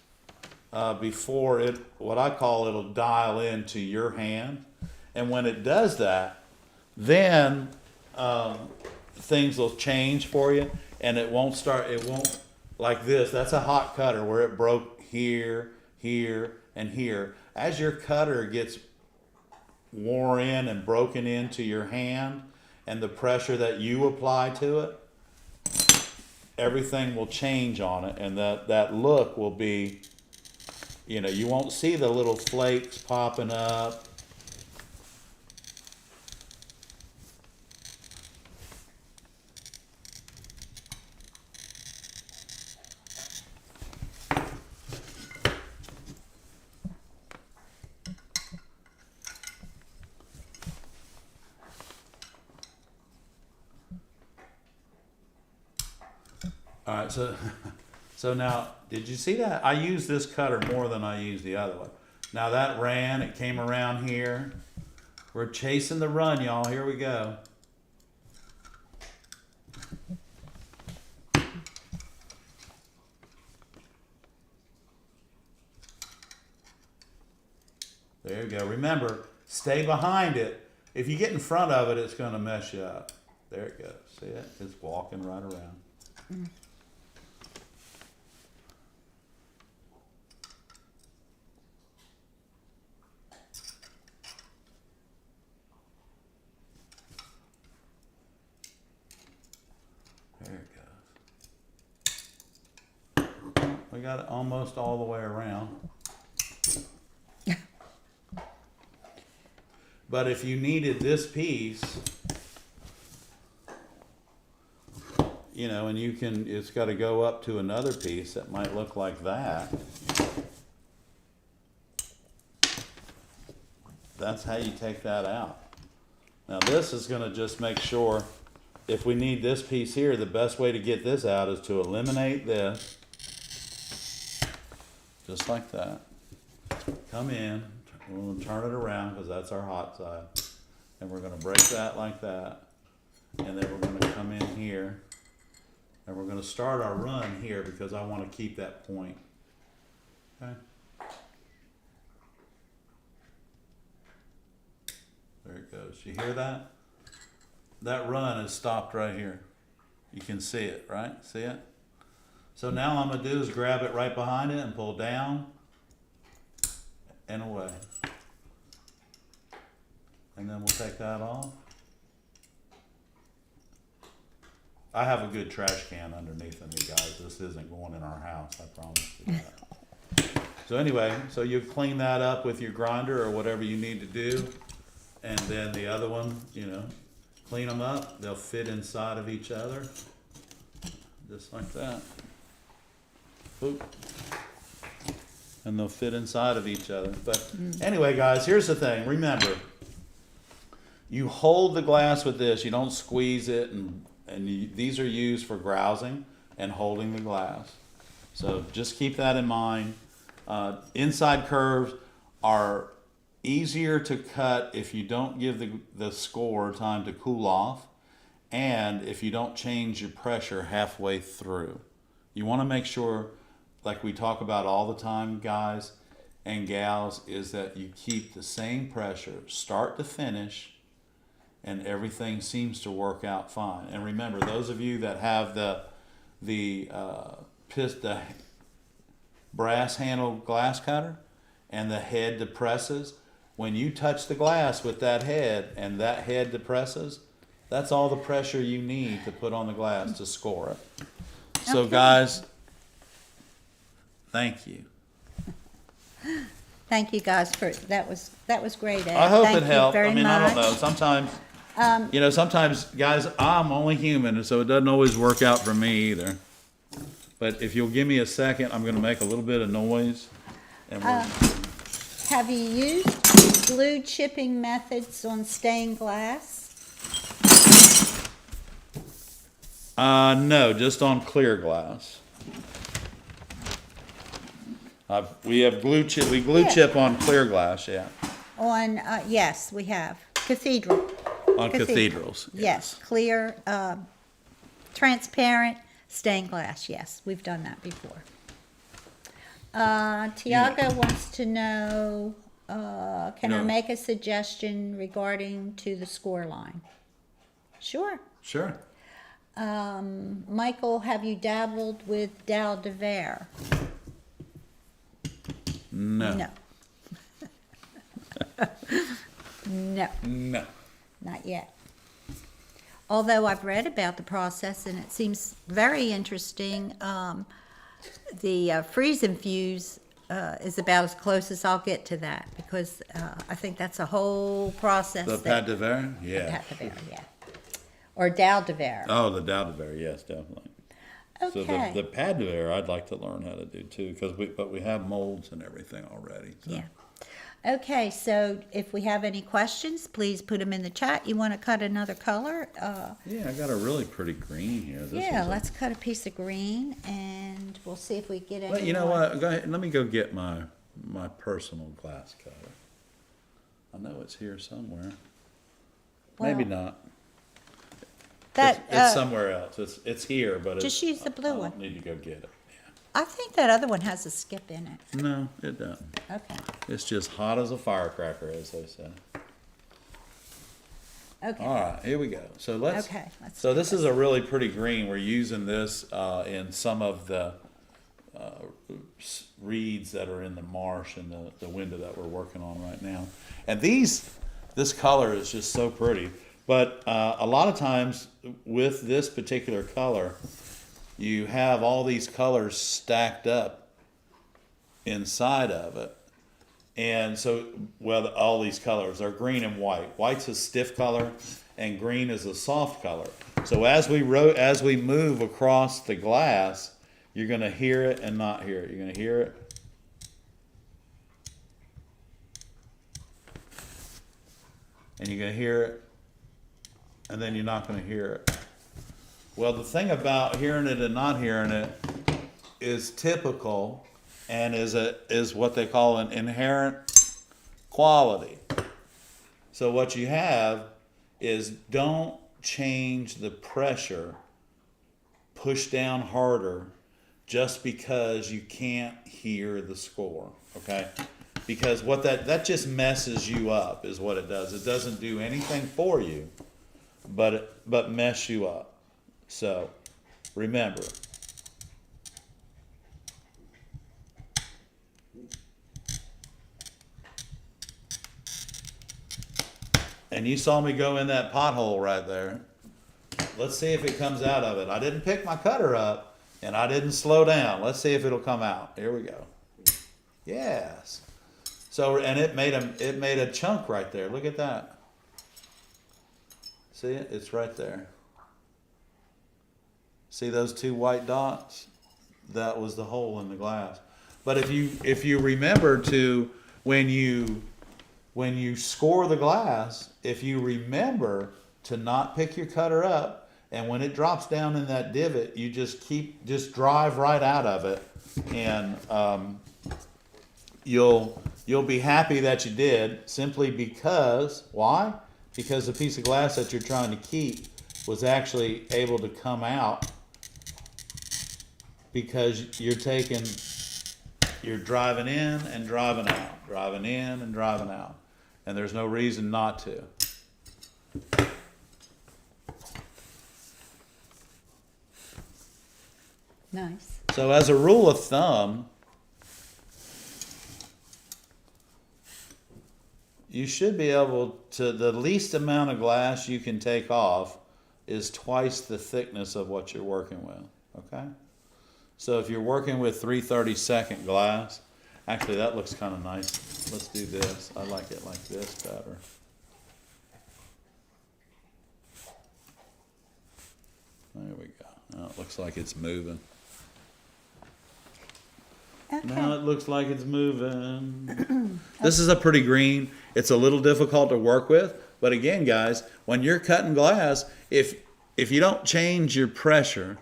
before it, what I call, it'll dial into your hand. And when it does that, then things will change for you, and it won't like this. That's a hot cutter where it broke here, here, and here. As your cutter gets wore in and broken into your hand, and the pressure that you apply to it, everything will change on it, and that look will be, you won't see the little flakes popping up. All right, so now, did you see that? I use this cutter more than I use the other one. Now that ran, it came around here. We're chasing the run, y'all. Here we go. There you go. Remember, stay behind it. If you get in front of it, it's going to mess you up. There it goes. See it? It's walking right around. There it goes. We got it almost all the way around. But if you needed this piece, and it's got to go up to another piece that might look like that. That's how you take that out. Now this is going to just make sure, if we need this piece here, the best way to get this out is to eliminate this. Just like that. Come in, we're going to turn it around because that's our hot side. And we're going to break that like that. And then we're going to come in here. And we're going to start our run here because I want to keep that point. Okay. There it goes. You hear that? That run is stopped right here. You can see it, right? See it? So now all I'm going to do is grab it right behind it and pull down and away. And then we'll take that off. I have a good trash can underneath of me, guys. This isn't going in our house, I promise you that. So anyway, so you clean that up with your grinder or whatever you need to do. And then the other one, clean them up. They'll fit inside of each other. Just like that. Boop. And they'll fit inside of each other. But anyway, guys, here's the thing. Remember, you hold the glass with this. You don't squeeze it, and these are used for grousing and holding the glass. So just keep that in mind. Inside curves are easier to cut if you don't give the score time to cool off, and if you don't change your pressure halfway through. You want to make sure, like we talk about all the time, guys and gals, is that you keep the same pressure start to finish, and everything seems to work out fine. And remember, those of you that have the brass handle glass cutter and the head depresses, when you touch the glass with that head and that head depresses, that's all the pressure you need to put on the glass to score it. So Okay. guys, thank you. Thank you guys for that was great. Ed. I hope Thank it helped. You very I mean, I don't much. know. Sometimes You know, sometimes, guys, I'm only human, and so it doesn't always work out for me either. But if you'll give me a second, I'm going to make a little bit of noise. And Have you used glue chipping methods on stained glass? No, just on clear glass. We have glue chip. We glue chip on clear glass, yeah. On, yes, we have. Cathedral. On cathedrals. Yes, clear, transparent stained glass, yes, we've done that before. Tiago wants to know, can I make a suggestion regarding to the score line? Sure. Sure. Michael, have you dabbled with Dal de Verre? No. No. No. No. Not yet. Although I've read about the process and it seems very interesting. The freeze infuse is about as close as I'll get to that because I think that's a whole process. The Pat de Verre? Yeah. Pat de Verre, yeah. Or Dal de Verre. Oh, the Dal de Verre, yes, definitely. Okay. So the Pat de Verre I'd like to learn how to do too, but we have molds and everything already. So. Yeah. Okay, so if we have any questions, please put them in the chat. You want to cut another color? Yeah, I got a really pretty green here. Let's cut a piece of green, and we'll see if we get any. Well, you know more. what? Go ahead. Let me go get my personal glass cutter. I know it's here somewhere. Maybe Well, not. That It's somewhere else. It's here, but just use the blue I one. don't need to go get it. I think that other one has a skip in it. No, it doesn't. Okay. It's just hot as a firecracker, as they say. Okay. All right, here we go. So let's. Okay, So this is a really pretty green. We're using this in some of the reeds that are in the marsh and the window that we're working on right now. And this color is just so pretty. But a lot of times with this particular color, you have all these colors stacked up inside of it. And so, well, all these colors are green and white. White's a stiff color and green is a soft color. So as we move across the glass, you're going to hear it and not hear it. You're going to hear it. And you're going to hear it. And then you're not going to hear it. Well, the thing about hearing it and not hearing it is typical and is what they call an inherent quality. So what you have is don't change the pressure, push down harder just because you can't hear the score, okay? Because what that just messes you up is what it does. It doesn't do anything for you, but mess you up. So, remember. And you saw me go in that pothole right there. Let's see if it comes out of it. I didn't pick my cutter up, and I didn't slow down. Let's see if it'll come out. Here we go. Yes. So, and it made a chunk right there. Look at that. See it? It's right there. See those two white dots? That was the hole in the glass. But if you remember to when you score the glass, if you remember to not pick your cutter up, and when it drops down in that divot, you just drive right out of it, and you'll be happy that you did, simply because why? Because the piece of glass that you're trying to keep was actually able to come out. Because you're driving in and driving out, driving in and driving out. And there's no reason not to. Nice. So as a rule of thumb, you should be able to, the least amount of glass you can take off is twice the thickness of what you're working with, okay? So if you're working with 3/32 glass, actually that looks kind of nice. Let's do this. I like it like this better. looks like it's moving. Okay. Now it looks like it's moving. This is a pretty green. It's a little difficult to work with, but again, guys, when you're cutting glass, if you don't change your pressure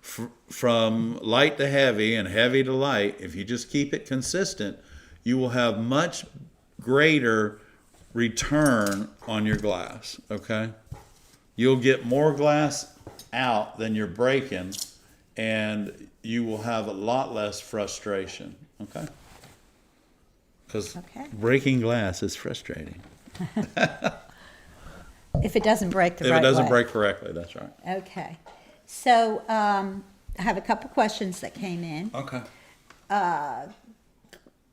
from light to heavy and heavy to light, if you just keep it consistent, you will have much greater return on your glass, okay? You'll get more glass out than you're breaking, and you will have a lot less frustration, okay? Because breaking glass is frustrating. If it doesn't break the right way. If it doesn't break correctly, that's right. Okay. So I have a couple questions that came in. Okay.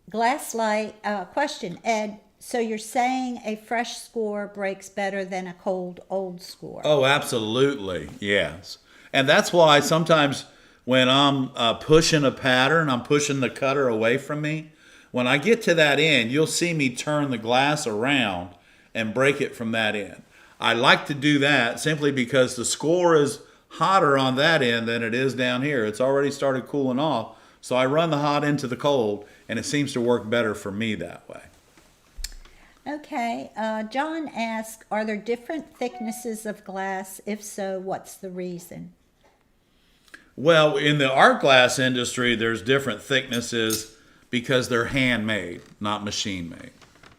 Glass light, question, Ed, so you're saying a fresh score breaks better than a cold old score? Oh, absolutely, yes. And that's why sometimes when I'm pushing a pattern, I'm pushing the cutter away from me. When I get to that end, you'll see me turn the glass around and break it from that end. I like to do that simply because the score is hotter on that end than it is down here. It's already started cooling off. So I run the hot into the cold, and it seems to work better for me that way. Okay. John asked, are there different thicknesses of glass? If so, what's the reason? Well, in the art glass industry, there's different thicknesses because they're handmade, not machine made.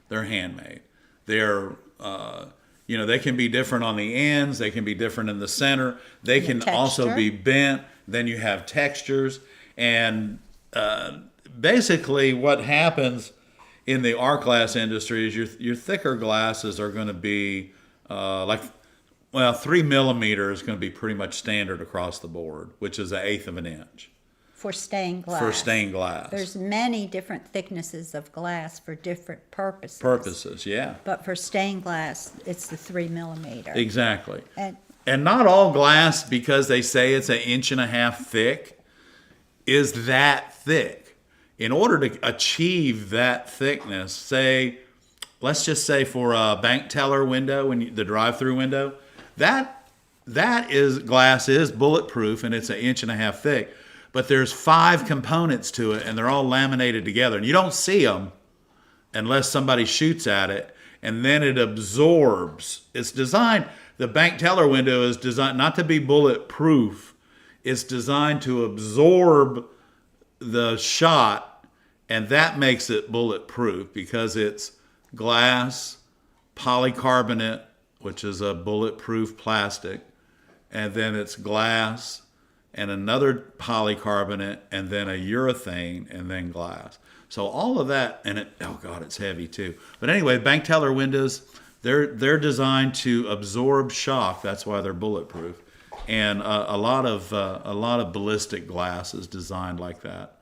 They're handmade. They're, they can be different on the ends. They can be different in the center. They can also be bent. Then you have textures. And basically what happens in the art glass industry is your thicker glasses are going to be 3 millimeters is going to be pretty much standard across the board, which is 1/8 of an inch. For stained glass. For stained glass. There's many different thicknesses of glass for different purposes. Purposes, yeah. But for stained glass, it's the 3 millimeter. Exactly. And not all glass, because they say it's 1.5 inches thick, is that thick. In order to achieve that thickness, let's just say for a bank teller window, the drive-through window, that glass is bulletproof and it's 1.5 inches thick. But there's 5 components to it, and they're all laminated together. And you don't see them unless somebody shoots at it, and then it absorbs. It's designed, the bank teller window is designed not to be bulletproof. It's designed to absorb the shot, and that makes it bulletproof because it's glass, polycarbonate, which is a bulletproof plastic, and then it's glass, and another polycarbonate, and then a urethane, and then glass. So all of that, and it's heavy too. But anyway, bank teller windows, they're designed to absorb shock. That's why they're bulletproof. And a lot of ballistic glass is designed like that.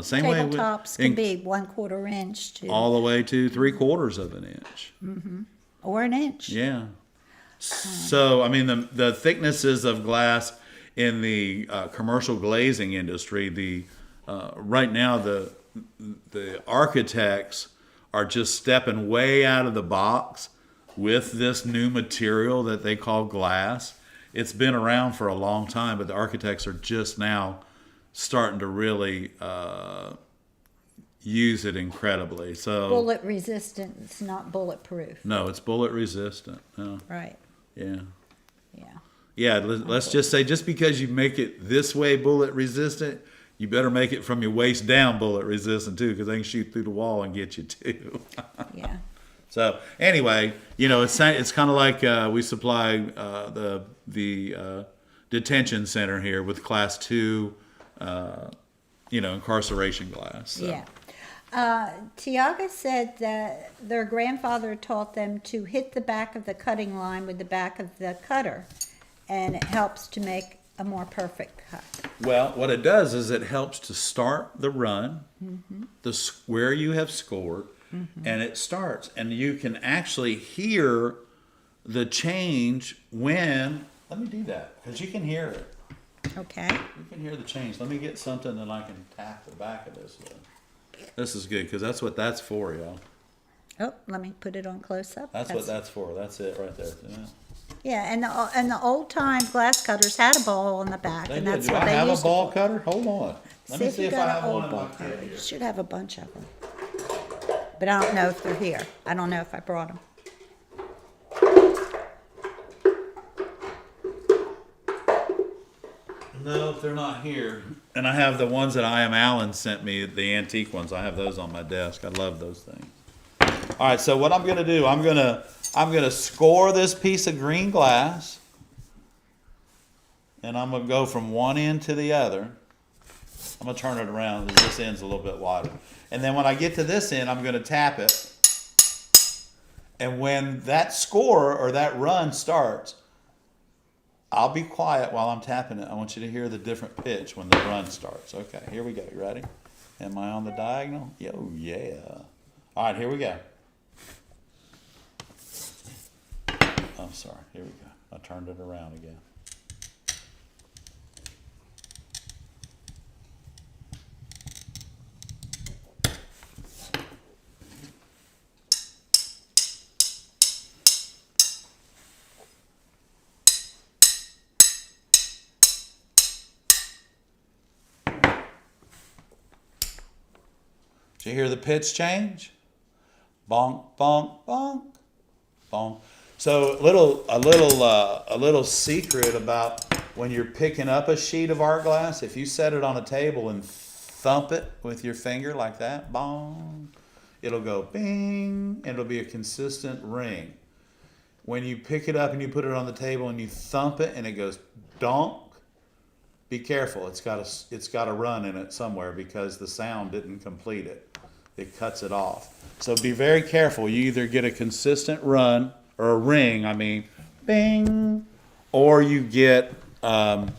Same way with tabletops can be 1/4 inch to all the way to 3/4 of an inch. Mm-hmm. Or an inch. Yeah. So I mean the thicknesses of glass in the commercial glazing industry, right now the architects are just stepping way out of the box with this new material that they call glass. It's been around for a long time, but the architects are just now starting to really use it incredibly. So bullet resistant, it's not bulletproof. No, it's bullet resistant. No. Right. Yeah. Yeah. Yeah, let's just say, just because you make it this way bullet resistant, you better make it from your waist down bullet resistant too, because they can shoot through the wall and get you too. Yeah. So anyway, it's kind of like we supply the detention center here with class 2, incarceration glass. So. Yeah. Tiaga said that their grandfather taught them to hit the back of the cutting line with the back of the cutter, and it helps to make a more perfect cut. Well, what it does is it helps to start the run, where you have scored, and it starts. And you can actually hear the change when, let me do that, because you can hear it. Okay. You can hear the change. Let me get something that I can tap the back of this with. This is good, because that's what that's for, y'all. Oh, let me put it on close up. That's what that's for. That's it right there. Yeah, and the old time glass cutters had a ball on the back, and that's Do what I they have a used ball it cutter? Hold on. for. Let me see you if I got have an one old in my ball kit cutter. here. You should have a bunch of them. But I don't know if they're here. I don't know if I brought them. No, they're not here. And I have the ones that I Am Allen sent me, the antique ones. I have those on my desk. I love those things. All right, so what I'm gonna do, I'm gonna score this piece of green glass, and I'm gonna go from one end to the other. I'm gonna turn it around because this end's a little bit wider. And then when I get to this end, I'm gonna tap it. And when that score or that run starts, I'll be quiet while I'm tapping it. I want you to hear the different pitch when the run starts. Okay, here we go. You ready? Am I on the diagonal? Yo, yeah. All right, here we go. I'm sorry. Here we go. I turned it around again. Did you hear the pitch change? Bonk, bonk, bonk, bonk. So a little secret about when you're picking up a sheet of art glass, if you set it on a table and thump it with your finger like that, bong, it'll go bing, and it'll be a consistent ring. When you pick it up and you put it on the table and you thump it and it goes donk, be careful. It's got a run in it somewhere because the sound didn't complete it. It cuts it off. So be very careful. You either get a consistent run or a ring, bing, or you get a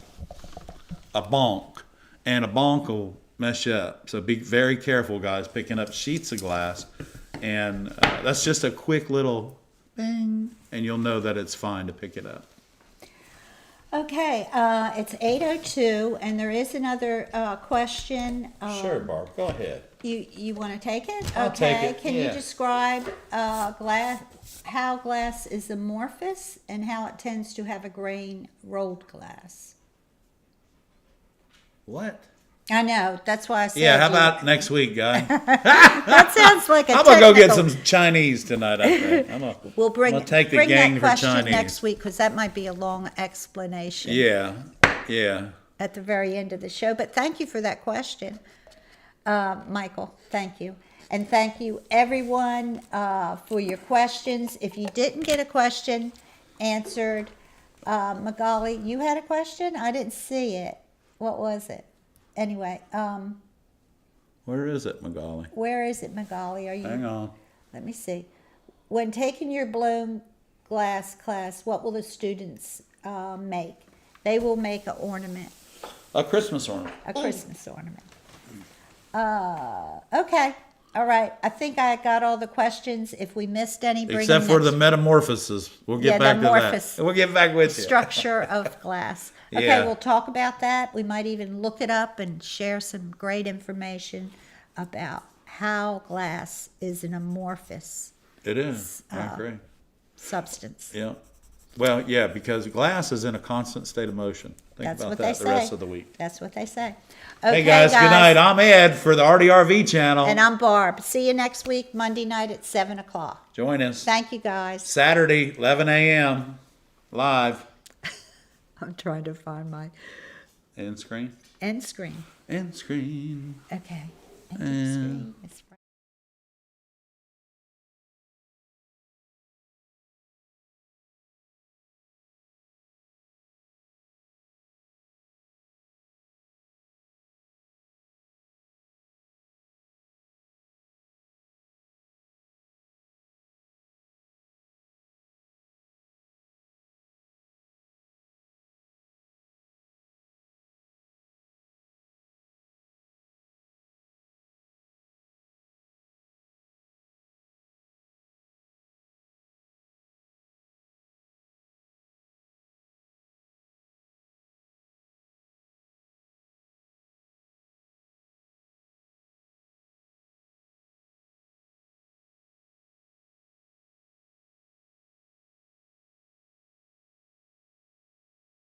bonk, and a bonk will mess you up. So be very careful, guys, picking up sheets of glass, and that's just a quick little bing, and you'll know that it's fine to pick it up. Okay, it's 8:02, and there is another question. Sure, Barb, go ahead. You want to take it? I'll Okay. take it, Can you yeah. describe how glass is amorphous and how it tends to have a grain rolled glass? What? I know. That's why I said. Yeah, how about next week, guy? That sounds like a I'm gonna go get technical- some Chinese tonight. I think. We'll bring I'm gonna take the bring gang that for question Chinese. next week because that might be a long explanation. Yeah, yeah. At the very end of the show. But thank you for that question, Michael. Thank you. And thank you, everyone, for your questions. If you didn't get a question answered, Magali, you had a question? I didn't see it. What was it? Anyway, Where is it, Magali? where is it, Magali? Are you? Hang on. Let me see. When taking your blown glass class, what will the students make? They will make an ornament. A Christmas ornament. A Christmas ornament. Okay. All right. I think I got all the questions. If we missed any, bring Except them for the next- metamorphosis. We'll get Yeah, back to that. amorphous. We'll get back with you. structure of glass. Okay, Yeah. we'll talk about that. We might even look it up and share some great information about how glass is an amorphous It is. I agree. substance. Yeah. Well, yeah, because glass is in a constant state of motion. Think That's about what that they the rest say. of the week. That's what they say. Hey Okay, guys, good night. I'm Ed for the ARTyRV channel. And I'm Barb. See you next week, Monday night at 7 o'clock. Join us. Thank you, guys. Saturday, 11 a.m. live. I'm trying to find my End screen. end screen. End screen. Okay. End And- screen. It's